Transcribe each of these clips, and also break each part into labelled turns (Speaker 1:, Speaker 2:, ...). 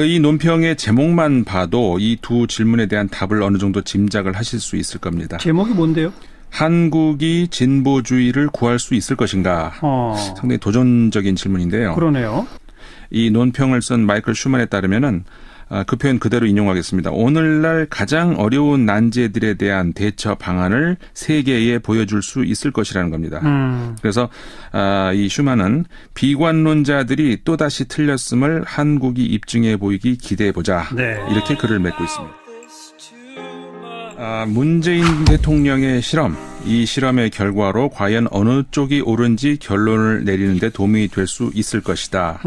Speaker 1: 이 논평의 제목만 봐도 이 두 질문에 대한 답을 어느 정도 짐작을 하실 수 있을 겁니다.
Speaker 2: 제목이 뭔데요?
Speaker 1: 한국이 진보주의를 구할 수 있을 것인가? 상당히 도전적인 질문인데요.
Speaker 2: 그러네요.
Speaker 1: 이 논평을 쓴 마이클 슈먼에 따르면은 그 표현 그대로 인용하겠습니다. 오늘날 가장 어려운 난제들에 대한 대처 방안을 세계에 보여줄 수 있을 것이라는 겁니다. 그래서 이 슈먼은 비관론자들이 또다시 틀렸음을 한국이 입증해 보이기 기대해보자.
Speaker 2: 네.
Speaker 1: 이렇게 글을 맺고 있습니다. 문재인 대통령의 실험, 이 실험의 결과로 과연 어느 쪽이 옳은지 결론을 내리는 데 도움이 될 수 있을 것이다.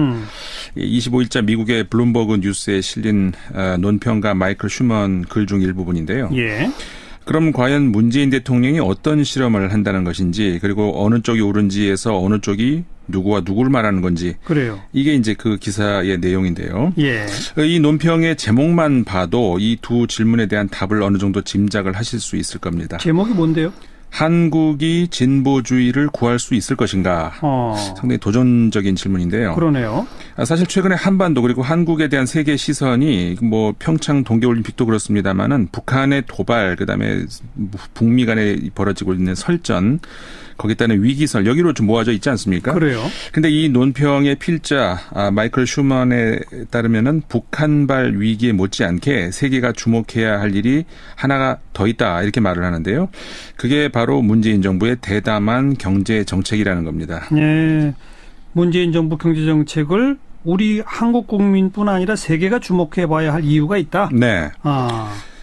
Speaker 1: 25일자 미국의 블룸버그 뉴스에 실린 논평가 마이클 슈먼 글 중 일부분인데요.
Speaker 2: 예.
Speaker 1: 그럼 과연 문재인 대통령이 어떤 실험을 한다는 것인지, 그리고 어느 쪽이 옳은지에서 어느 쪽이 누구와 누구를 말하는 건지.
Speaker 2: 그래요.
Speaker 1: 이게 이제 그 기사의 내용인데요.
Speaker 2: 예.
Speaker 1: 이 논평의 제목만 봐도 이 두 질문에 대한 답을 어느 정도 짐작을 하실 수 있을 겁니다.
Speaker 2: 제목이 뭔데요?
Speaker 1: 한국이 진보주의를 구할 수 있을 것인가? 상당히 도전적인 질문인데요.
Speaker 2: 그러네요.
Speaker 1: 사실 최근에 한반도 그리고 한국에 대한 세계 시선이 뭐 평창 동계올림픽도 그렇습니다만은 북한의 도발, 그다음에 북미 간에 벌어지고 있는 설전, 거기에 따른 위기설 여기로 좀 모아져 있지 않습니까?
Speaker 2: 그래요.
Speaker 1: 근데 이 논평의 필자 마이클 슈먼에 따르면은 북한발 위기에 못지않게 세계가 주목해야 할 일이 하나가 더 있다 이렇게 말을 하는데요. 그게 바로 문재인 정부의 대담한 경제 정책이라는 겁니다.
Speaker 2: 네. 문재인 정부 경제 정책을 우리 한국 국민뿐 아니라 세계가 주목해 봐야 할 이유가 있다.
Speaker 1: 네.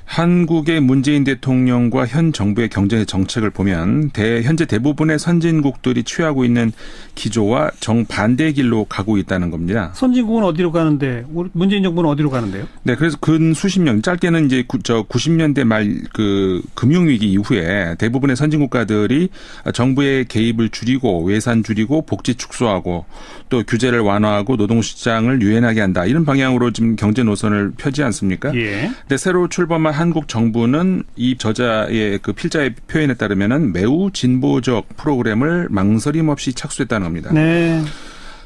Speaker 1: 한국의 문재인 대통령과 현 정부의 경제 정책을 보면 현재 대부분의 선진국들이 취하고 있는 기조와 정반대의 길로 가고 있다는 겁니다.
Speaker 2: 선진국은 어디로 가는데, 문재인 정부는 어디로 가는데요?
Speaker 1: 네, 그래서 근 수십 년, 짧게는 이제 90년대 말 그 금융위기 이후에 대부분의 선진국가들이 정부의 개입을 줄이고 외산 줄이고 복지 축소하고 또 규제를 완화하고 노동시장을 유연하게 한다. 이런 방향으로 지금 경제 노선을 펴지 않습니까?
Speaker 2: 예.
Speaker 1: 근데 새로 출범한 한국 정부는 이 저자의 그 필자의 표현에 따르면은 매우 진보적 프로그램을 망설임 없이 착수했다는 겁니다.
Speaker 2: 네.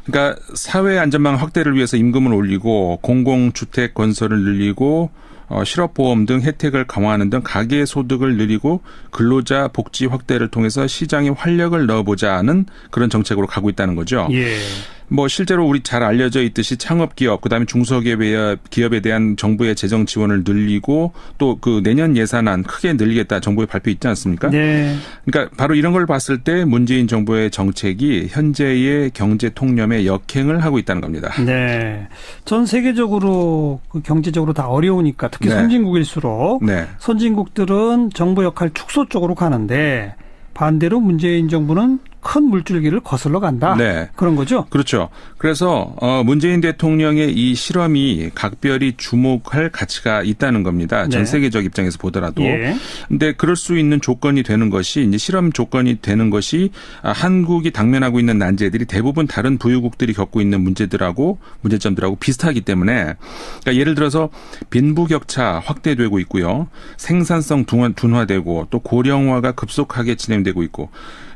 Speaker 1: 그러니까 사회 안전망 확대를 위해서 임금을 올리고 공공주택 건설을 늘리고 실업보험 등 혜택을 강화하는 등 가계 소득을 늘리고 근로자 복지 확대를 통해서 시장에 활력을 넣어보자는 그런 정책으로 가고 있다는 거죠.
Speaker 2: 예.
Speaker 1: 뭐 실제로 우리 잘 알려져 있듯이 창업기업 그다음에 중소기업에 대한 정부의 재정 지원을 늘리고 또 그 내년 예산안 크게 늘리겠다 정부의 발표 있지 않습니까?
Speaker 2: 네.
Speaker 1: 그러니까 바로 이런 걸 봤을 때 문재인 정부의 정책이 현재의 경제 통념에 역행을 하고 있다는 겁니다.
Speaker 2: 네. 전 세계적으로 경제적으로 다 어려우니까 특히
Speaker 1: 네.
Speaker 2: 선진국일수록
Speaker 1: 네.
Speaker 2: 선진국들은 정부 역할 축소 쪽으로 가는데 반대로 문재인 정부는 큰 물줄기를 거슬러 간다.
Speaker 1: 네.
Speaker 2: 그런 거죠?
Speaker 1: 그렇죠. 그래서 문재인 대통령의 이 실험이 각별히 주목할 가치가 있다는 겁니다. 전
Speaker 2: 네.
Speaker 1: 세계적 입장에서 보더라도.
Speaker 2: 예.
Speaker 1: 근데 그럴 수 있는 조건이 되는 것이 이제 실험 조건이 되는 것이 한국이 당면하고 있는 난제들이 대부분 다른 부유국들이 겪고 있는 문제점들하고 비슷하기 때문에 그러니까 예를 들어서 빈부격차 확대되고 있고요. 생산성 둔화되고 또 고령화가 급속하게 진행되고 있고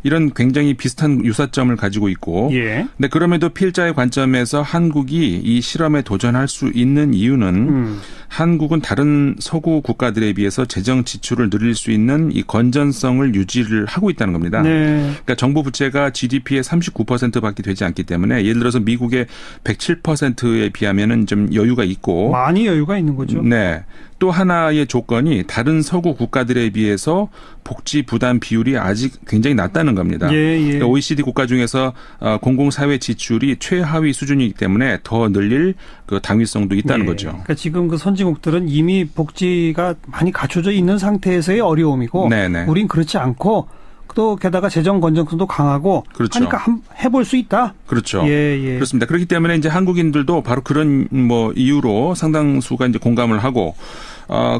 Speaker 1: 이런 굉장히 비슷한 유사점을 가지고 있고
Speaker 2: 예.
Speaker 1: 근데 그럼에도 필자의 관점에서 한국이 이 실험에 도전할 수 있는 이유는 한국은 다른 서구 국가들에 비해서 재정 지출을 늘릴 수 있는 이 건전성을 유지를 하고 있다는 겁니다.
Speaker 2: 네.
Speaker 1: 그러니까 정부 부채가 GDP의 39%밖에 되지 않기 때문에 예를 들어서 미국의 107%에 비하면은 좀 여유가 있고
Speaker 2: 많이 여유가 있는 거죠.
Speaker 1: 네. 또 하나의 조건이 다른 서구 국가들에 비해서 복지 부담 비율이 아직 굉장히 낮다는 겁니다.
Speaker 2: 예, 예.
Speaker 1: 그러니까 OECD 국가 중에서 공공사회 지출이 최하위 수준이기 때문에 더 늘릴 그 당위성도 있다는
Speaker 2: 예.
Speaker 1: 거죠.
Speaker 2: 그러니까 지금 그 선진국들은 이미 복지가 많이 갖춰져 있는 상태에서의 어려움이고
Speaker 1: 네네.
Speaker 2: 우린 그렇지 않고 또 게다가 재정 건전성도 강하고
Speaker 1: 그렇죠.
Speaker 2: 하니까 해볼 수 있다.
Speaker 1: 그렇죠.
Speaker 2: 예, 예.
Speaker 1: 그렇습니다. 그렇기 때문에 이제 한국인들도 바로 그런 뭐 이유로 상당수가 이제 공감을 하고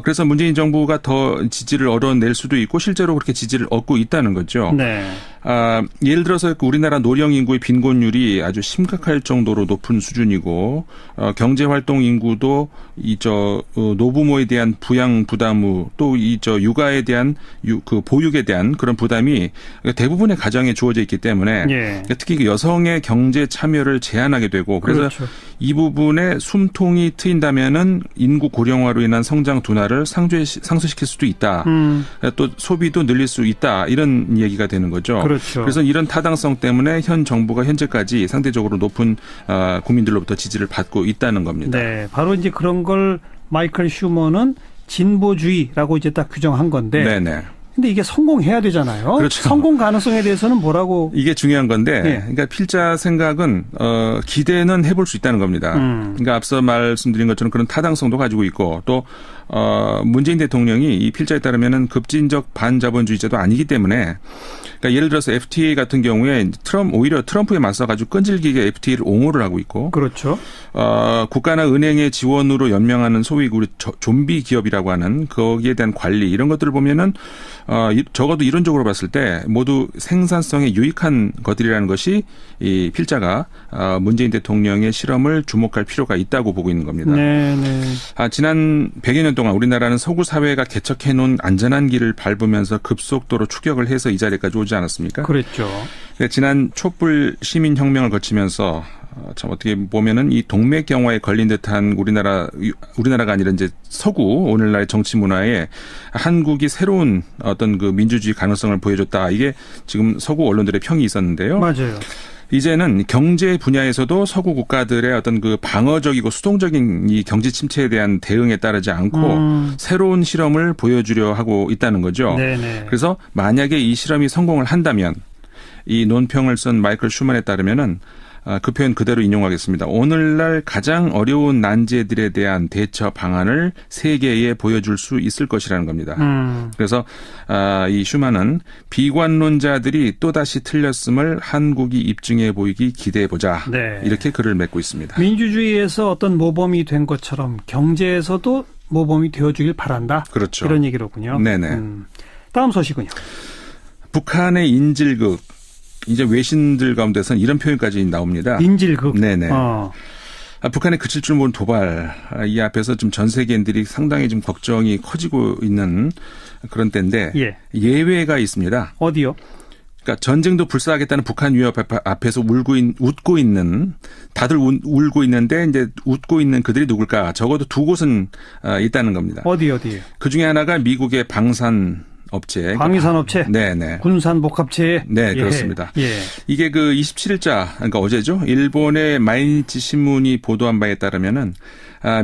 Speaker 1: 그래서 문재인 정부가 더 지지를 얻어낼 수도 있고 실제로 그렇게 지지를 얻고 있다는 거죠.
Speaker 2: 네.
Speaker 1: 예를 들어서 우리나라 노령 인구의 빈곤율이 아주 심각할 정도로 높은 수준이고 경제활동 인구도 노부모에 대한 부양 부담 또 육아에 대한 그 보육에 대한 그런 부담이 대부분의 가정에 주어져 있기 때문에
Speaker 2: 예.
Speaker 1: 특히 여성의 경제 참여를 제한하게 되고 그래서
Speaker 2: 그렇죠.
Speaker 1: 이 부분에 숨통이 트인다면은 인구 고령화로 인한 성장 둔화를 상쇄시킬 수도 있다. 또 소비도 늘릴 수 있다. 이런 얘기가 되는 거죠.
Speaker 2: 그렇죠.
Speaker 1: 그래서 이런 타당성 때문에 현 정부가 현재까지 상대적으로 높은 국민들로부터 지지를 받고 있다는 겁니다.
Speaker 2: 네, 바로 이제 그런 걸 마이클 슈머는 진보주의라고 이제 딱 규정한 건데.
Speaker 1: 네네.
Speaker 2: 근데 이게 성공해야 되잖아요.
Speaker 1: 그렇죠.
Speaker 2: 성공 가능성에 대해서는 뭐라고?
Speaker 1: 이게 중요한 건데,
Speaker 2: 네.
Speaker 1: 그러니까 필자 생각은 기대는 해볼 수 있다는 겁니다. 그러니까 앞서 말씀드린 것처럼 그런 타당성도 가지고 있고 또 문재인 대통령이 이 필자에 따르면은 급진적 반자본주의자도 아니기 때문에, 그러니까 예를 들어서 FTA 같은 경우에 오히려 트럼프에 맞서가지고 끈질기게 FTA를 옹호를 하고 있고,
Speaker 2: 그렇죠.
Speaker 1: 국가나 은행의 지원으로 연명하는 소위 우리 좀비 기업이라고 하는 거기에 대한 관리 이런 것들을 보면은 적어도 이론적으로 봤을 때 모두 생산성에 유익한 것들이라는 것이 이 필자가 문재인 대통령의 실험을 주목할 필요가 있다고 보고 있는 겁니다.
Speaker 2: 네네.
Speaker 1: 지난 100여 년 동안 우리나라는 서구 사회가 개척해놓은 안전한 길을 밟으면서 급속도로 추격을 해서 이 자리까지 오지 않았습니까?
Speaker 2: 그랬죠.
Speaker 1: 지난 촛불 시민혁명을 거치면서 참 어떻게 보면은 이 동맥 경화에 걸린 듯한 우리나라가 아니라 이제 서구 오늘날의 정치 문화에 한국이 새로운 어떤 그 민주주의 가능성을 보여줬다. 이게 지금 서구 언론들의 평이 있었는데요.
Speaker 2: 맞아요.
Speaker 1: 이제는 경제 분야에서도 서구 국가들의 어떤 그 방어적이고 수동적인 이 경제 침체에 대한 대응에 따르지 않고 새로운 실험을 보여주려 하고 있다는 거죠.
Speaker 2: 네네.
Speaker 1: 그래서 만약에 이 실험이 성공을 한다면 이 논평을 쓴 마이클 슈먼에 따르면은 그 표현 그대로 인용하겠습니다. 오늘날 가장 어려운 난제들에 대한 대처 방안을 세계에 보여줄 수 있을 것이라는 겁니다. 그래서 이 슈먼은 비관론자들이 또다시 틀렸음을 한국이 입증해 보이기 기대해보자.
Speaker 2: 네.
Speaker 1: 이렇게 글을 맺고 있습니다.
Speaker 2: 민주주의에서 어떤 모범이 된 것처럼 경제에서도 모범이 되어주길 바란다.
Speaker 1: 그렇죠.
Speaker 2: 이런 얘기로군요.
Speaker 1: 네네.
Speaker 2: 다음 소식은요.
Speaker 1: 북한의 인질극. 이제 외신들 가운데서는 이런 표현까지 나옵니다.
Speaker 2: 인질극.
Speaker 1: 네네. 북한에 그칠 줄 모르는 도발. 이 앞에서 좀 전 세계인들이 상당히 좀 걱정이 커지고 있는 그런 때인데 예외가 있습니다.
Speaker 2: 어디요?
Speaker 1: 그러니까 전쟁도 불사하겠다는 북한 위협 앞에서 웃고 있는 다들 울고 있는데 이제 웃고 있는 그들이 누굴까? 적어도 두 곳은 있다는 겁니다.
Speaker 2: 어디요?
Speaker 1: 그 중에 하나가 미국의 방산업체.
Speaker 2: 방위산업체.
Speaker 1: 네네.
Speaker 2: 군산복합체.
Speaker 1: 네, 그렇습니다.
Speaker 2: 예.
Speaker 1: 이게 그 27일자, 그러니까 어제죠. 일본의 마이니치 신문이 보도한 바에 따르면은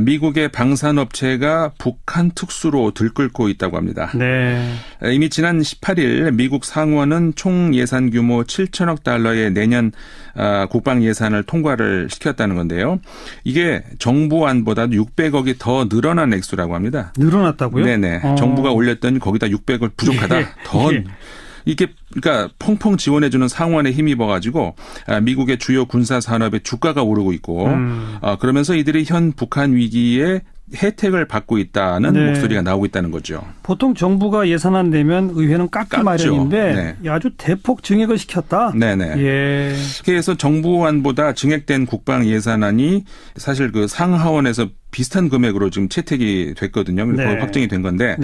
Speaker 1: 미국의 방산업체가 북한 특수로 들끓고 있다고 합니다.
Speaker 2: 네.
Speaker 1: 이미 지난 18일 미국 상원은 총 예산 규모 7천억 달러의 내년 국방 예산을 통과를 시켰다는 건데요. 이게 정부안보다 600억이 더 늘어난 액수라고 합니다.
Speaker 2: 늘어났다고요?
Speaker 1: 네네. 정부가 올렸더니 거기다 600억 부족하다. 더 이게 그러니까 펑펑 지원해주는 상원에 힘입어가지고 미국의 주요 군사 산업의 주가가 오르고 있고 그러면서 이들이 현 북한 위기에 혜택을 받고 있다는 목소리가 나오고 있다는 거죠.
Speaker 2: 보통 정부가 예산안 내면 의회는 깎기 마련인데 아주 대폭 증액을 시켰다.
Speaker 1: 네네.
Speaker 2: 예.
Speaker 1: 그래서 정부안보다 증액된 국방 예산안이 사실 그 상하원에서 비슷한 금액으로 지금 채택이 됐거든요. 거의 확정이 된 건데.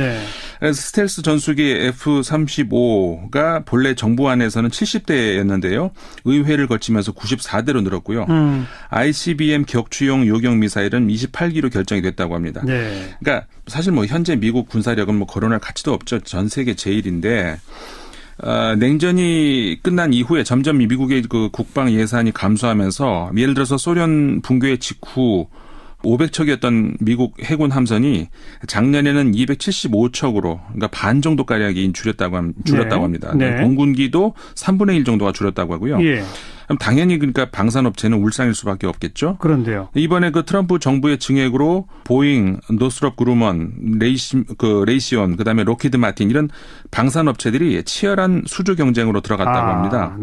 Speaker 1: 그래서 스텔스 전투기 F-35가 본래 정부안에서는 70대였는데요. 의회를 거치면서 94대로 늘었고요. ICBM 격추용 요격 미사일은 28기로 결정이 됐다고 합니다. 그러니까 사실 뭐 현재 미국 군사력은 뭐 거론할 가치도 없죠. 전 세계 제일인데. 냉전이 끝난 이후에 점점 미국의 그 국방 예산이 감소하면서 예를 들어서 소련 붕괴 직후 500척이었던 미국 해군 함선이 작년에는 275척으로 그러니까 반 정도가량이 줄였다고 합니다. 공군기도 3분의 1 정도가 줄였다고 하고요. 그럼 당연히 그러니까 방산업체는 울상일 수밖에 없겠죠.
Speaker 2: 그런데요.
Speaker 1: 이번에 그 트럼프 정부의 증액으로 보잉, 노스롭 그루먼, 레이시온, 그다음에 로키드 마틴 이런 방산업체들이 치열한 수주 경쟁으로 들어갔다고 합니다.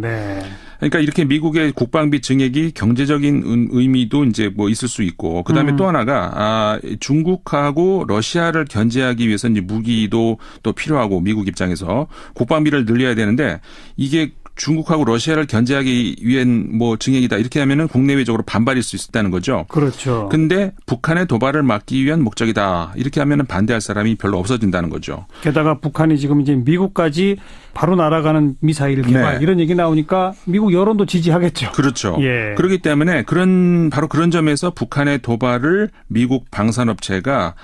Speaker 1: 그러니까 이렇게 미국의 국방비 증액이 경제적인 의미도 이제 뭐 있을 수 있고, 그다음에 또 하나가 중국하고 러시아를 견제하기 위해서 이제 무기도 또 필요하고 미국 입장에서 국방비를 늘려야 되는데 이게 중국하고 러시아를 견제하기 위한 뭐 증액이다 이렇게 하면은 국내외적으로 반발일 수 있다는 거죠.
Speaker 2: 그렇죠.
Speaker 1: 근데 북한의 도발을 막기 위한 목적이다 이렇게 하면은 반대할 사람이 별로 없어진다는 거죠.
Speaker 2: 게다가 북한이 지금 이제 미국까지 바로 날아가는 미사일 개발
Speaker 1: 네.
Speaker 2: 이런 얘기 나오니까 미국 여론도 지지하겠죠.
Speaker 1: 그렇죠.
Speaker 2: 예.
Speaker 1: 그렇기 때문에 바로 그런 점에서 북한의 도발을 미국 방산업체가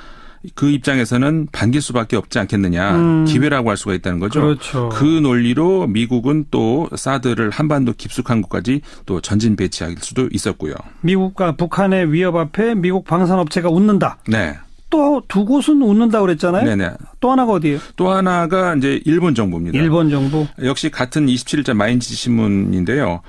Speaker 1: 그 입장에서는 반길 수밖에 없지 않겠느냐. 기회라고 할 수가 있다는 거죠.
Speaker 2: 그렇죠.
Speaker 1: 그 논리로 미국은 또 사드를 한반도 깊숙한 곳까지 또 전진 배치할 수도 있었고요.
Speaker 2: 미국과 북한의 위협 앞에 미국 방산업체가 웃는다.
Speaker 1: 네.
Speaker 2: 또 두 곳은 웃는다고 그랬잖아요.
Speaker 1: 네네.
Speaker 2: 또 하나가 어디예요?
Speaker 1: 또 하나가 이제 일본 정부입니다.
Speaker 2: 일본 정부. 역시
Speaker 1: 역시 같은 27일자 마인지 신문인데요.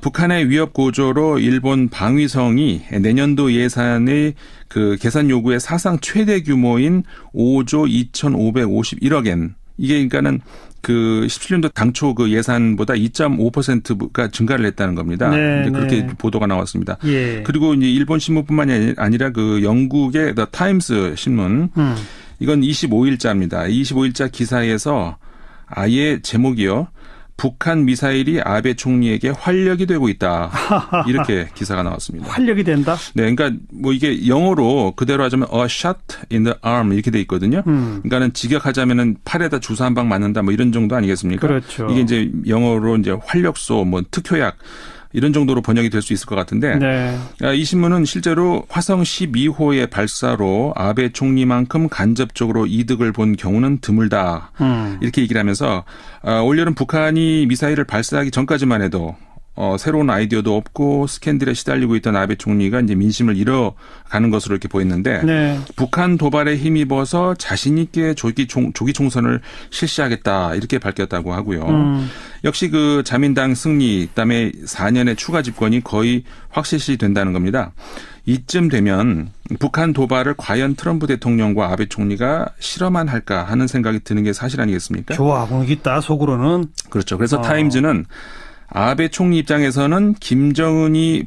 Speaker 1: 북한의 위협 고조로 일본 방위성이 내년도 예산의 그 계산 요구의 사상 최대 규모인 5조 2,551억 엔. 이게 그러니까는 그 17년도 당초 그 예산보다 2.5%가 증가를 했다는 겁니다.
Speaker 2: 네,
Speaker 1: 이제 그렇게
Speaker 2: 네.
Speaker 1: 보도가 나왔습니다.
Speaker 2: 예.
Speaker 1: 그리고 이제 일본 신문뿐만이 아니라 그 영국의 The Times 신문 이건 25일자입니다. 25일자 기사에서 아예 제목이요. 북한 미사일이 아베 총리에게 활력이 되고 있다. 이렇게 기사가 나왔습니다.
Speaker 2: 활력이 된다.
Speaker 1: 네, 그러니까 뭐 이게 영어로 그대로 하자면 a shot in the arm 이렇게 돼 있거든요. 그러니까는 직역하자면은 팔에다 주사 한 방 맞는다 뭐 이런 정도 아니겠습니까?
Speaker 2: 그렇죠.
Speaker 1: 이게 이제 영어로 이제 활력소 뭐 특효약 이런 정도로 번역이 될 수 있을 것 같은데
Speaker 2: 네.
Speaker 1: 이 신문은 실제로 화성 12호의 발사로 아베 총리만큼 간접적으로 이득을 본 경우는 드물다. 이렇게 얘기를 하면서 올여름 북한이 미사일을 발사하기 전까지만 해도 새로운 아이디어도 없고 스캔들에 시달리고 있던 아베 총리가 이제 민심을 잃어가는 것으로 이렇게 보였는데
Speaker 2: 네.
Speaker 1: 북한 도발에 힘입어서 자신 있게 조기 총선을 실시하겠다 이렇게 밝혔다고 하고요. 역시 그 자민당 승리 그다음에 4년의 추가 집권이 거의 확실시 된다는 겁니다. 이쯤 되면 북한 도발을 과연 트럼프 대통령과 아베 총리가 실험만 할까 하는 생각이 드는 게 사실 아니겠습니까?
Speaker 2: 좋아하고 있다 속으로는.
Speaker 1: 그렇죠. 그래서 타임즈는 아베 총리 입장에서는 김정은이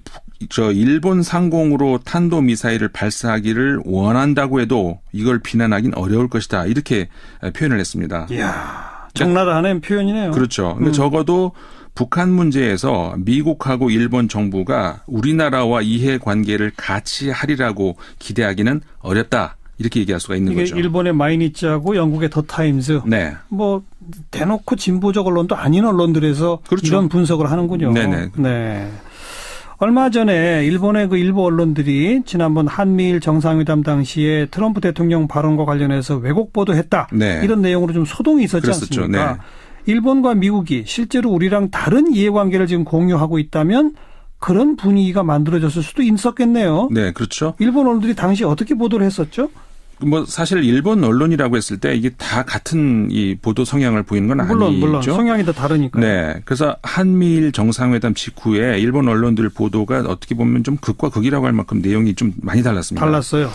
Speaker 1: 일본 상공으로 탄도미사일을 발사하기를 원한다고 해도 이걸 비난하긴 어려울 것이다. 이렇게 표현을 했습니다.
Speaker 2: 이야, 적나라한 표현이네요.
Speaker 1: 그렇죠. 근데 적어도 북한 문제에서 미국하고 일본 정부가 우리나라와 이해관계를 같이 하리라고 기대하기는 어렵다. 이렇게 얘기할 수가 있는
Speaker 2: 이게
Speaker 1: 거죠.
Speaker 2: 일본의 마이니치하고 영국의 더 타임즈.
Speaker 1: 네.
Speaker 2: 뭐 대놓고 진보적 언론도 아닌 언론들에서
Speaker 1: 그렇죠.
Speaker 2: 이런 분석을 하는군요.
Speaker 1: 네네.
Speaker 2: 네. 얼마 전에 일본의 그 일부 언론들이 지난번 한미일 정상회담 당시에 트럼프 대통령 발언과 관련해서 왜곡 보도했다.
Speaker 1: 네.
Speaker 2: 이런 내용으로 좀 소동이 있었지
Speaker 1: 그랬었죠.
Speaker 2: 않습니까?
Speaker 1: 네.
Speaker 2: 일본과 미국이 실제로 우리랑 다른 이해관계를 지금 공유하고 있다면 그런 분위기가 만들어졌을 수도 있었겠네요.
Speaker 1: 네, 그렇죠.
Speaker 2: 일본 언론들이 당시 어떻게 보도를 했었죠?
Speaker 1: 뭐 사실 일본 언론이라고 했을 때 이게 다 같은 이 보도 성향을 보이는 건 아니죠.
Speaker 2: 물론 성향이 다 다르니까.
Speaker 1: 네. 그래서 한미일 정상회담 직후에 일본 언론들 보도가 어떻게 보면 좀 극과 극이라고 할 만큼 내용이 좀 많이 달랐습니다.
Speaker 2: 달랐어요.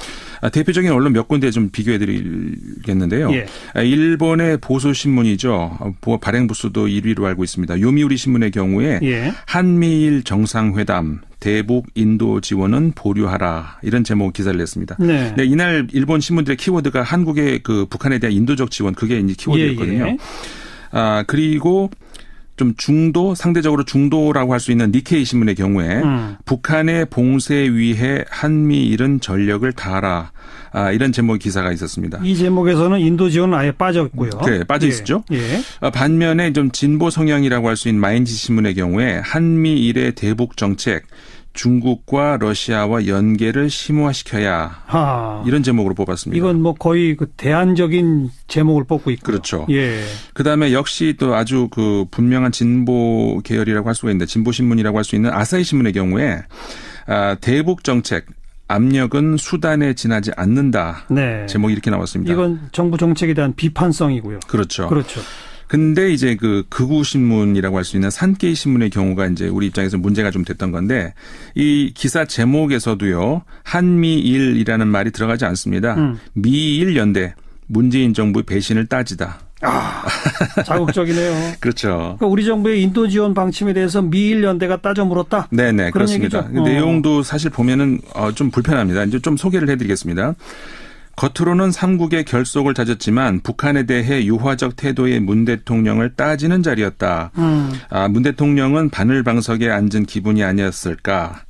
Speaker 1: 대표적인 언론 몇 군데 좀 비교해 드리겠는데요.
Speaker 2: 예.
Speaker 1: 일본의 보수 신문이죠. 발행 부수도 1위로 알고 있습니다. 요미우리 신문의 경우에
Speaker 2: 예.
Speaker 1: 한미일 정상회담 대북 인도 지원은 보류하라 이런 제목 기사를 냈습니다.
Speaker 2: 네.
Speaker 1: 네, 이날 일본 신문들의 키워드가 한국의 그 북한에 대한 인도적 지원 그게 이제 키워드였거든요.
Speaker 2: 예.
Speaker 1: 그리고 좀 상대적으로 중도라고 할 수 있는 니케이 신문의 경우에 북한의 봉쇄 위해 한미일은 전력을 다하라. 이런 제목의 기사가 있었습니다.
Speaker 2: 이 제목에서는 인도 지원은 아예 빠졌고요.
Speaker 1: 네, 빠져 있었죠.
Speaker 2: 예.
Speaker 1: 반면에 좀 진보 성향이라고 할 수 있는 마인지 신문의 경우에 한미일의 대북 정책, 중국과 러시아와 연계를 심화시켜야 이런 제목으로 뽑았습니다.
Speaker 2: 이건 뭐 거의 그 대안적인 제목을 뽑고 있고.
Speaker 1: 그렇죠.
Speaker 2: 예.
Speaker 1: 그다음에 역시 또 아주 그 분명한 진보 계열이라고 할 수가 있는데 진보 신문이라고 할 수 있는 아사히 신문의 경우에 대북 정책 압력은 수단에 지나지 않는다.
Speaker 2: 네.
Speaker 1: 제목이 이렇게 나왔습니다.
Speaker 2: 이건 정부 정책에 대한 비판성이고요.
Speaker 1: 그렇죠.
Speaker 2: 그렇죠.
Speaker 1: 근데 이제 그 극우 신문이라고 할 수 있는 산케이 신문의 경우가 이제 우리 입장에서 문제가 좀 됐던 건데 이 기사 제목에서도요. 한미일이라는 말이 들어가지 않습니다. 미일 연대 문재인 정부의 배신을 따지다.
Speaker 2: 자극적이네요.
Speaker 1: 그렇죠.
Speaker 2: 그러니까 우리 정부의 인도 지원 방침에 대해서 미일 연대가 따져 물었다.
Speaker 1: 네네,
Speaker 2: 그런
Speaker 1: 그렇습니다.
Speaker 2: 얘기죠.
Speaker 1: 내용도 사실 보면은 좀 불편합니다. 이제 좀 소개를 해드리겠습니다. 겉으로는 삼국의 결속을 다졌지만 북한에 대해 유화적 태도의 문 대통령을 따지는 자리였다. 문 대통령은 바늘방석에 앉은 기분이 아니었을까.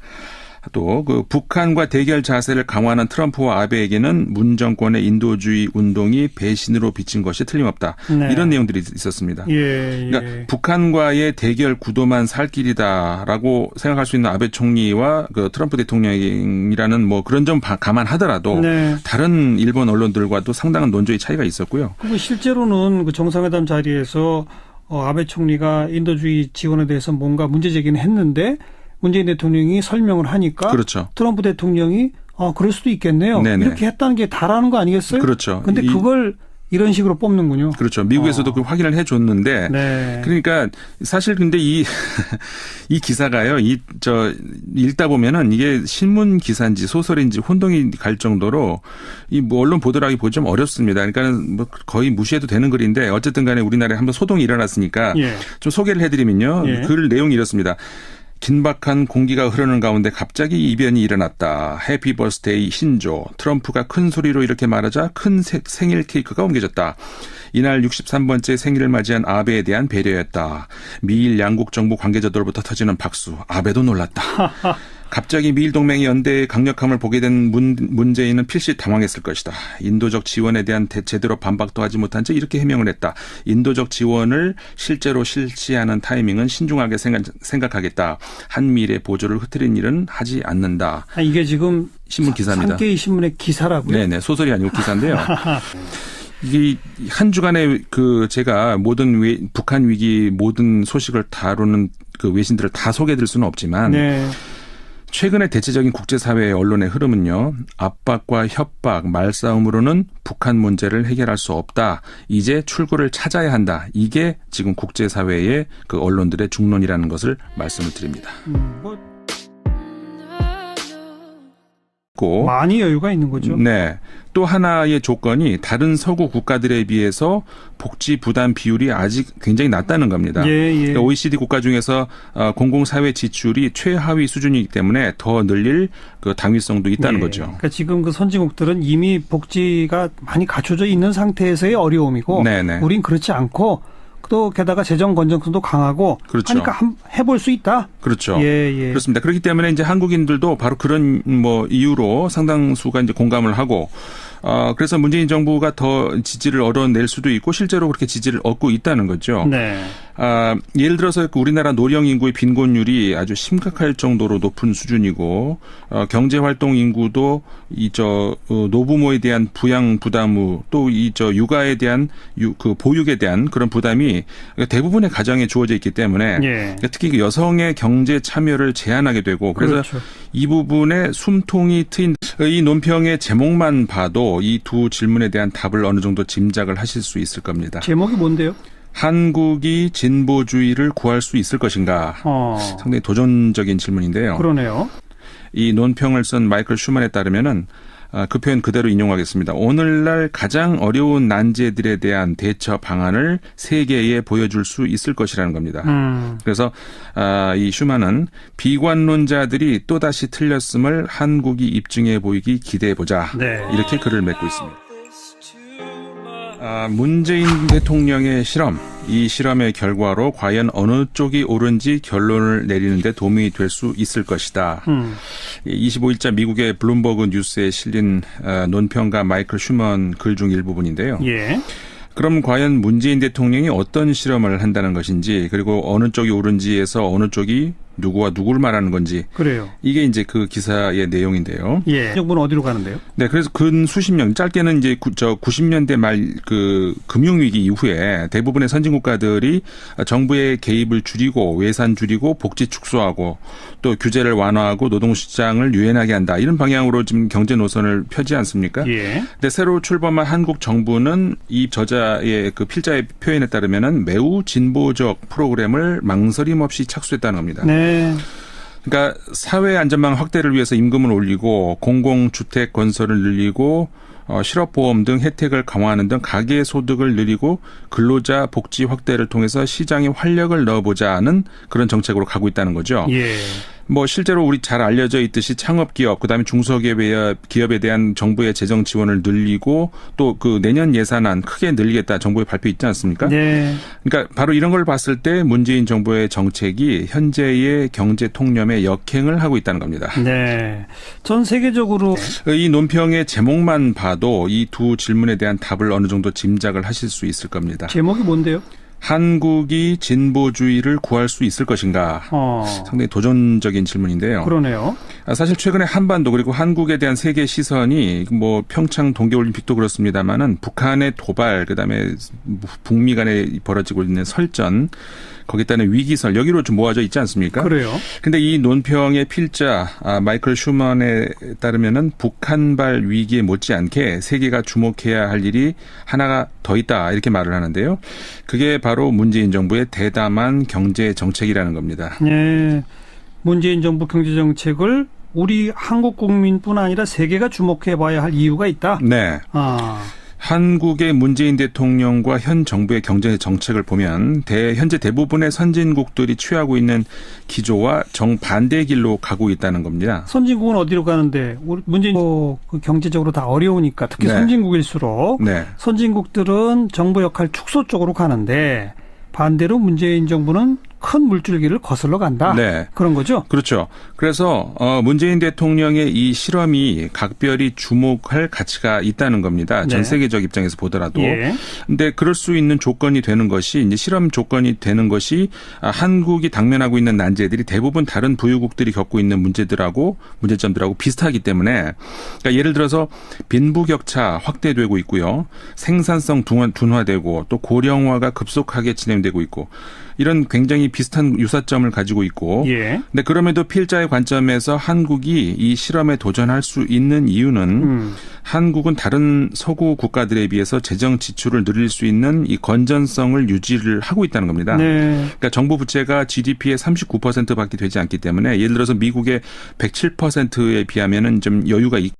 Speaker 1: 또 그 북한과 대결 자세를 강화하는 트럼프와 아베에게는 문 정권의 인도주의 운동이 배신으로 비친 것이 틀림없다.
Speaker 2: 네.
Speaker 1: 이런 내용들이 있었습니다.
Speaker 2: 예,
Speaker 1: 그러니까 북한과의 대결 구도만 살 길이다라고 생각할 수 있는 아베 총리와 그 트럼프 대통령이라는 뭐 그런 점 감안하더라도
Speaker 2: 네.
Speaker 1: 다른 일본 언론들과도 상당한 논조의 차이가 있었고요.
Speaker 2: 그리고 실제로는 그 정상회담 자리에서 아베 총리가 인도주의 지원에 대해서 뭔가 문제 제기는 했는데 문재인 대통령이 설명을 하니까
Speaker 1: 그렇죠.
Speaker 2: 트럼프 대통령이 그럴 수도 있겠네요.
Speaker 1: 네네.
Speaker 2: 이렇게 했다는 게 다라는 거 아니겠어요?
Speaker 1: 그렇죠.
Speaker 2: 근데 그걸 이런 식으로 뽑는군요.
Speaker 1: 그렇죠. 미국에서도 그 확인을 해줬는데,
Speaker 2: 네.
Speaker 1: 그러니까 사실 근데 이 기사가요, 읽다 보면은 이게 신문 기사인지 소설인지 혼동이 갈 정도로 뭐 언론 보도라기 보기 좀 어렵습니다. 그러니까 뭐 거의 무시해도 되는 글인데 어쨌든 간에 우리나라에 한번 소동이 일어났으니까
Speaker 2: 예.
Speaker 1: 좀 소개를 해드리면요.
Speaker 2: 예.
Speaker 1: 글 내용이 이렇습니다. 긴박한 공기가 흐르는 가운데 갑자기 이변이 일어났다. 해피 버스데이 신조. 트럼프가 큰 소리로 이렇게 말하자 큰 생일 케이크가 옮겨졌다. 이날 63번째 생일을 맞이한 아베에 대한 배려였다. 미일 양국 정부 관계자들로부터 터지는 박수. 아베도 놀랐다. 갑자기 미일 동맹의 연대의 강력함을 보게 된 문재인은 필시 당황했을 것이다. 인도적 지원에 대한 제대로 반박도 하지 못한 채 이렇게 해명을 했다. 인도적 지원을 실제로 실시하는 타이밍은 신중하게 생각하겠다. 한미일의 보조를 흐트린 일은 하지 않는다.
Speaker 2: 이게 지금
Speaker 1: 신문 기사입니다.
Speaker 2: 산케이 신문의 기사라고요?
Speaker 1: 네네. 소설이 아니고 기사인데요. 이게 한 주간에 제가 북한 위기 모든 소식을 다루는 그 외신들을 다 소개해드릴 수는 없지만
Speaker 2: 네.
Speaker 1: 최근의 대체적인 국제사회의 언론의 흐름은요. 압박과 협박, 말싸움으로는 북한 문제를 해결할 수 없다. 이제 출구를 찾아야 한다. 이게 지금 국제사회의 그 언론들의 중론이라는 것을 말씀을 드립니다.
Speaker 2: 많이 여유가 있는 거죠.
Speaker 1: 네. 또 하나의 조건이 다른 서구 국가들에 비해서 복지 부담 비율이 아직 굉장히 낮다는 겁니다.
Speaker 2: 예.
Speaker 1: 그러니까 OECD 국가 중에서 공공사회 지출이 최하위 수준이기 때문에 더 늘릴 그 당위성도 있다는 거죠.
Speaker 2: 그러니까 지금 그 선진국들은 이미 복지가 많이 갖춰져 있는 상태에서의 어려움이고
Speaker 1: 네네.
Speaker 2: 우린 그렇지 않고 또 게다가 재정 건전성도 강하고
Speaker 1: 그렇죠.
Speaker 2: 하니까 해볼 수 있다.
Speaker 1: 그렇죠.
Speaker 2: 예.
Speaker 1: 그렇습니다. 그렇기 때문에 이제 한국인들도 바로 그런 이유로 상당수가 이제 공감을 하고 그래서 문재인 정부가 더 지지를 얻어낼 수도 있고 실제로 그렇게 지지를 얻고 있다는 거죠.
Speaker 2: 네.
Speaker 1: 예를 들어서 우리나라 노령 인구의 빈곤율이 아주 심각할 정도로 높은 수준이고 경제활동 인구도 노부모에 대한 부양 부담 또 육아에 대한 그 보육에 대한 그런 부담이 대부분의 가정에 주어져 있기 때문에
Speaker 2: 예.
Speaker 1: 특히 그 여성의 경제 참여를 제한하게 되고 그래서
Speaker 2: 그렇죠.
Speaker 1: 이 부분에 숨통이 트인 이 논평의 제목만 봐도 이 두 질문에 대한 답을 어느 정도 짐작을 하실 수 있을 겁니다.
Speaker 2: 제목이 뭔데요?
Speaker 1: 한국이 진보주의를 구할 수 있을 것인가? 상당히 도전적인 질문인데요.
Speaker 2: 그러네요.
Speaker 1: 이 논평을 쓴 마이클 슈만에 따르면은 그 표현 그대로 인용하겠습니다. 오늘날 가장 어려운 난제들에 대한 대처 방안을 세계에 보여줄 수 있을 것이라는 겁니다. 그래서 이 슈만은 비관론자들이 또다시 틀렸음을 한국이 입증해 보이기 기대해보자.
Speaker 2: 네.
Speaker 1: 이렇게 글을 맺고 있습니다. 문재인 대통령의 실험, 이 실험의 결과로 과연 어느 쪽이 옳은지 결론을 내리는 데 도움이 될 수 있을 것이다. 25일자 미국의 블룸버그 뉴스에 실린 논평가 마이클 슈먼 글 중 일부분인데요.
Speaker 2: 예.
Speaker 1: 그럼 과연 문재인 대통령이 어떤 실험을 한다는 것인지 그리고 어느 쪽이 옳은지에서 어느 쪽이 누구와 누구를 말하는 건지.
Speaker 2: 그래요.
Speaker 1: 이게 이제 그 기사의 내용인데요.
Speaker 2: 예. 정부는 어디로 가는데요?
Speaker 1: 네, 그래서 근 수십 년, 짧게는 이제 90년대 말 그 금융위기 이후에 대부분의 선진국가들이 정부의 개입을 줄이고 외산 줄이고 복지 축소하고 또 규제를 완화하고 노동시장을 유연하게 한다. 이런 방향으로 지금 경제 노선을 펴지 않습니까?
Speaker 2: 예.
Speaker 1: 근데 새로 출범한 한국 정부는 이 저자의 그 필자의 표현에 따르면은 매우 진보적 프로그램을 망설임 없이 착수했다는 겁니다.
Speaker 2: 네.
Speaker 1: 그러니까 사회 안전망 확대를 위해서 임금을 올리고 공공주택 건설을 늘리고 실업보험 등 혜택을 강화하는 등 가계 소득을 늘리고 근로자 복지 확대를 통해서 시장에 활력을 넣어보자는 그런 정책으로 가고 있다는 거죠.
Speaker 2: 예.
Speaker 1: 뭐 실제로 우리 잘 알려져 있듯이 창업기업 그다음에 중소기업에 대한 정부의 재정 지원을 늘리고 또 그 내년 예산안 크게 늘리겠다 정부의 발표 있지 않습니까?
Speaker 2: 네.
Speaker 1: 그러니까 바로 이런 걸 봤을 때 문재인 정부의 정책이 현재의 경제 통념에 역행을 하고 있다는 겁니다.
Speaker 2: 네. 전 세계적으로
Speaker 1: 이 논평의 제목만 봐도 이 두 질문에 대한 답을 어느 정도 짐작을 하실 수 있을 겁니다.
Speaker 2: 제목이 뭔데요?
Speaker 1: 한국이 진보주의를 구할 수 있을 것인가? 상당히 도전적인 질문인데요.
Speaker 2: 그러네요.
Speaker 1: 사실 최근에 한반도 그리고 한국에 대한 세계 시선이 뭐 평창 동계올림픽도 그렇습니다만은 북한의 도발 그다음에 북미 간에 벌어지고 있는 설전 거기에 따른 위기설 여기로 좀 모아져 있지 않습니까?
Speaker 2: 그래요.
Speaker 1: 근데 이 논평의 필자 마이클 슈먼에 따르면은 북한발 위기에 못지않게 세계가 주목해야 할 일이 하나가 더 있다 이렇게 말을 하는데요. 그게 바로 문재인 정부의 대담한 경제 정책이라는 겁니다.
Speaker 2: 네. 문재인 정부 경제 정책을 우리 한국 국민뿐 아니라 세계가 주목해 봐야 할 이유가 있다.
Speaker 1: 네. 한국의 문재인 대통령과 현 정부의 경제 정책을 보면 현재 대부분의 선진국들이 취하고 있는 기조와 정반대의 길로 가고 있다는 겁니다.
Speaker 2: 선진국은 어디로 가는데 우리 문재인 그 경제적으로 다 어려우니까 특히
Speaker 1: 네.
Speaker 2: 선진국일수록
Speaker 1: 네.
Speaker 2: 선진국들은 정부 역할 축소 쪽으로 가는데 반대로 문재인 정부는 큰 물줄기를 거슬러 간다.
Speaker 1: 네.
Speaker 2: 그런 거죠?
Speaker 1: 그렇죠. 그래서 문재인 대통령의 이 실험이 각별히 주목할 가치가 있다는 겁니다. 전
Speaker 2: 네.
Speaker 1: 세계적 입장에서 보더라도.
Speaker 2: 예.
Speaker 1: 근데 그럴 수 있는 조건이 되는 것이 이제 실험 조건이 되는 것이 한국이 당면하고 있는 난제들이 대부분 다른 부유국들이 겪고 있는 문제점들하고 비슷하기 때문에 그러니까 예를 들어서 빈부격차 확대되고 있고요. 생산성 둔화되고 또 고령화가 급속하게 진행되고 있고 이런 굉장히 비슷한 유사점을 가지고 있고
Speaker 2: 예.
Speaker 1: 근데 그럼에도 필자의 관점에서 한국이 이 실험에 도전할 수 있는 이유는 한국은 다른 서구 국가들에 비해서 재정 지출을 늘릴 수 있는 이 건전성을 유지를 하고 있다는 겁니다.
Speaker 2: 네.
Speaker 1: 그러니까 정부 부채가 GDP의 39%밖에 되지 않기 때문에 예를 들어서 미국의 107%에 비하면은 좀 여유가